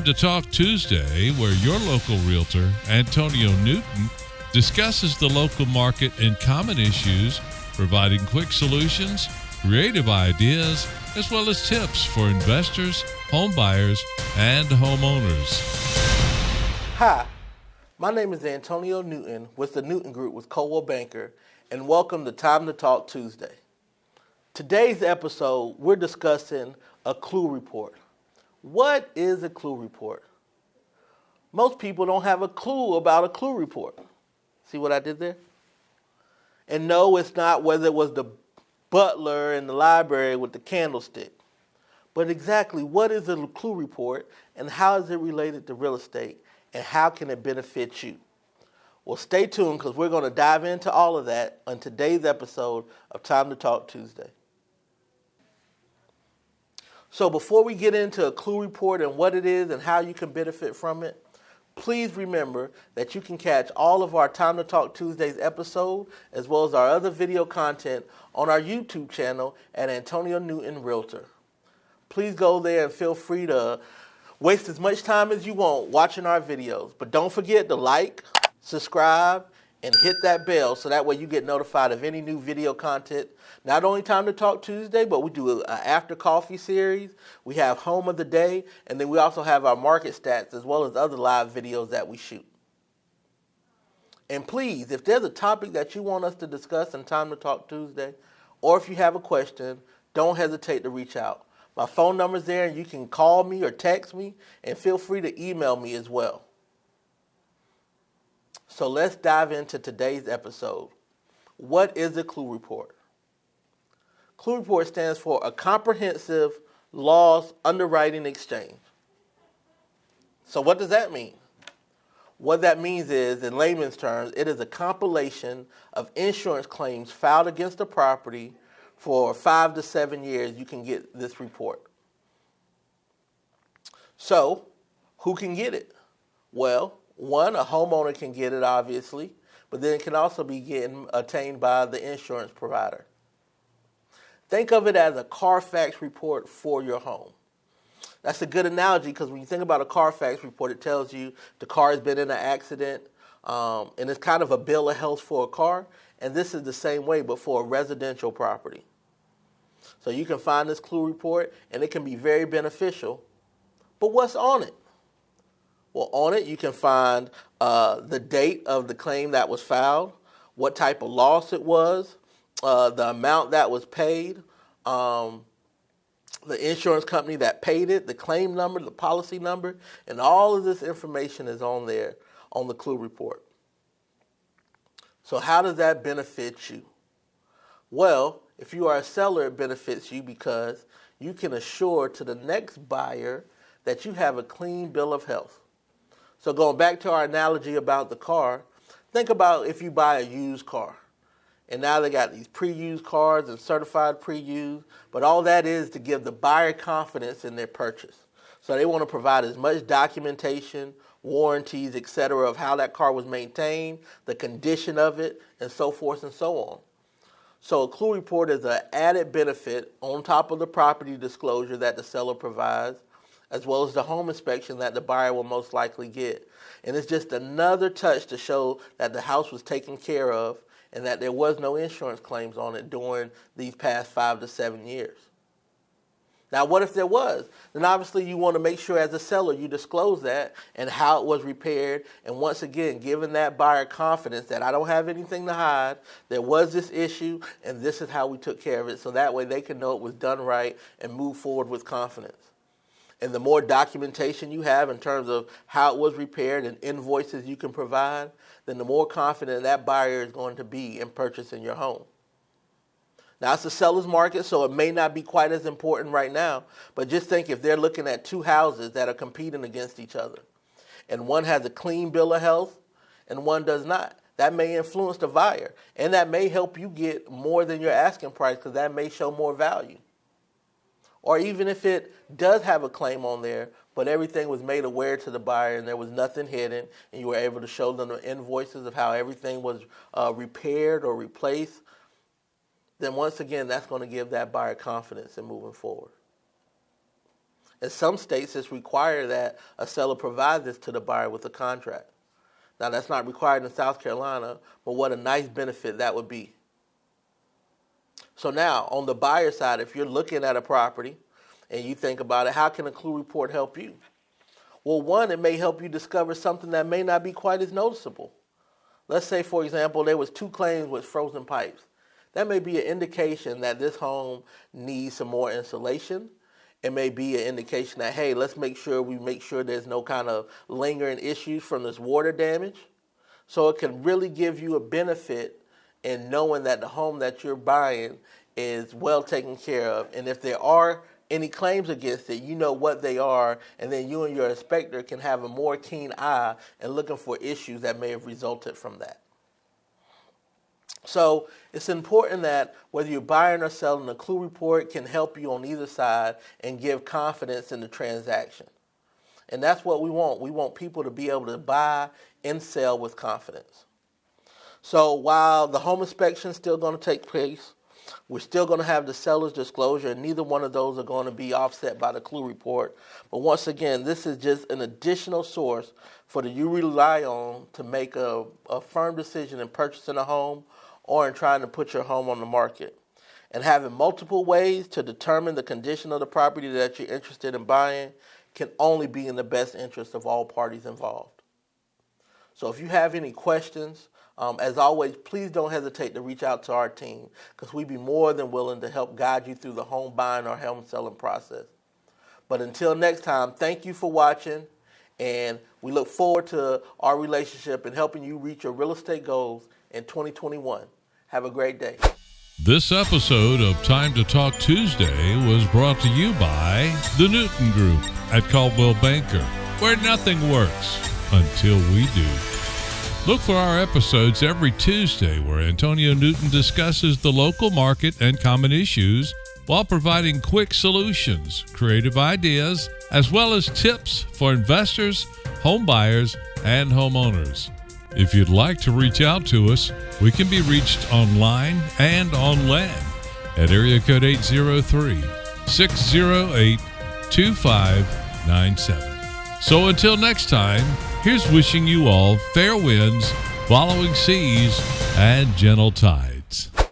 Time to Talk Tuesday, where your local realtor, Antonio Newton, discusses the local market and common issues, providing quick solutions, creative ideas, as well as tips for investors, home buyers, and homeowners. Hi, my name is Antonio Newton with the Newton Group with Coldwell Banker, and welcome to Time to Talk Tuesday. Today's episode, we're discussing a C.L.U.E report. What is a C.L.U.E report? Most people don't have a clue about a C.L.U.E report. See what I did there? And no, it's not whether it was the butler in the library with the candlestick. But exactly what is a C.L.U.E report and how is it related to real estate and how can it benefit you? Well, stay tuned because we're going to dive into all of that on today's episode of Time to Talk Tuesday. So before we get into a C.L.U.E report and what it is and how you can benefit from it, please remember that you can catch all of our Time to Talk Tuesdays episode as well as our other video content on our YouTube channel at Antonio Newton Realtor. Please go there and feel free to waste as much time as you want watching our videos. But don't forget to like, subscribe, and hit that bell so that way you get notified of any new video content. Not only Time to Talk Tuesday, but we do an after coffee series. We have Home of the Day, and then we also have our market stats as well as other live videos that we shoot. And please, if there's a topic that you want us to discuss in Time to Talk Tuesday, or if you have a question, don't hesitate to reach out. My phone number's there, and you can call me or text me, and feel free to email me as well. So let's dive into today's episode. What is a C.L.U.E report? C.L.U.E report stands for a comprehensive loss underwriting exchange. So what does that mean? What that means is, in layman's terms, it is a compilation of insurance claims filed against a property for 5 to 7 years. You can get this report. So who can get it? Well, one, a homeowner can get it, obviously, but then it can also be attained by the insurance provider. Think of it as a Carfax report for your home. That's a good analogy because when you think about a Carfax report, it tells you the car has been in an accident, and it's kind of a bill of health for a car, and this is the same way but for a residential property. So you can find this C.L.U.E report, and it can be very beneficial. But what's on it? Well, on it you can find the date of the claim that was filed, what type of loss it was, the amount that was paid, the insurance company that paid it, the claim number, the policy number, and all of this information is on there on the C.L.U.E report. So how does that benefit you? Well, if you are a seller, it benefits you because you can assure to the next buyer that you have a clean bill of health. So going back to our analogy about the car, think about if you buy a used car. And now they got these pre-used cars and certified pre-used, but all that is to give the buyer confidence in their purchase. So they want to provide as much documentation, warranties, etc. of how that car was maintained, the condition of it, and so forth and so on. So a C.L.U.E report is an added benefit on top of the property disclosure that the seller provides, as well as the home inspection that the buyer will most likely get. And it's just another touch to show that the house was taken care of and that there was no insurance claims on it during these past 5 to 7 years. Now, what if there was? Then obviously you want to make sure as a seller you disclose that and how it was repaired. And once again, giving that buyer confidence that I don't have anything to hide, there was this issue, and this is how we took care of it. So that way they can know it was done right and move forward with confidence. And the more documentation you have in terms of how it was repaired and invoices you can provide, then the more confident that buyer is going to be in purchasing your home. Now, it's a seller's market, so it may not be quite as important right now, but just think if they're looking at two houses that are competing against each other, and one has a clean bill of health and one does not. That may influence the buyer, and that may help you get more than your asking price because that may show more value. Or even if it does have a claim on there, but everything was made aware to the buyer and there was nothing hidden, and you were able to show them the invoices of how everything was repaired or replaced, then once again, that's going to give that buyer confidence in moving forward. In some states, it's required that a seller provide this to the buyer with a contract. Now, that's not required in South Carolina, but what a nice benefit that would be. So now, on the buyer side, if you're looking at a property and you think about it, how can a C.L.U.E report help you? Well, one, it may help you discover something that may not be quite as noticeable. Let's say, for example, there was 2 claims with frozen pipes. That may be an indication that this home needs some more insulation. It may be an indication that, hey, let's make sure there's no kind of lingering issues from this water damage. So it can really give you a benefit in knowing that the home that you're buying is well taken care of. And if there are any claims against it, you know what they are, and then you and your inspector can have a more keen eye and looking for issues that may have resulted from that. So it's important that whether you're buying or selling, a C.L.U.E report can help you on either side and give confidence in the transaction. And that's what we want. We want people to be able to buy and sell with confidence. So while the home inspection is still going to take place, we're still going to have the seller's disclosure, and neither one of those are going to be offset by the C.L.U.E report. But once again, this is just an additional source for you rely on to make a firm decision in purchasing a home or in trying to put your home on the market. And having multiple ways to determine the condition of the property that you're interested in buying can only be in the best interest of all parties involved. So if you have any questions, as always, please don't hesitate to reach out to our team, because we'd be more than willing to help guide you through the home buying or home selling process. But until next time, thank you for watching, and we look forward to our relationship and helping you reach your real estate goals in 2021. Have a great day. This episode of Time to Talk Tuesday was brought to you by the Newton Group at Coldwell Banker, where nothing works until we do. Look for our episodes every Tuesday where Antonio Newton discusses the local market and common issues while providing quick solutions, creative ideas, as well as tips for investors, home buyers, and homeowners. If you'd like to reach out to us, we can be reached online and on land at area code 803-608-2597. So until next time, here's wishing you all fair winds, following seas, and gentle tides.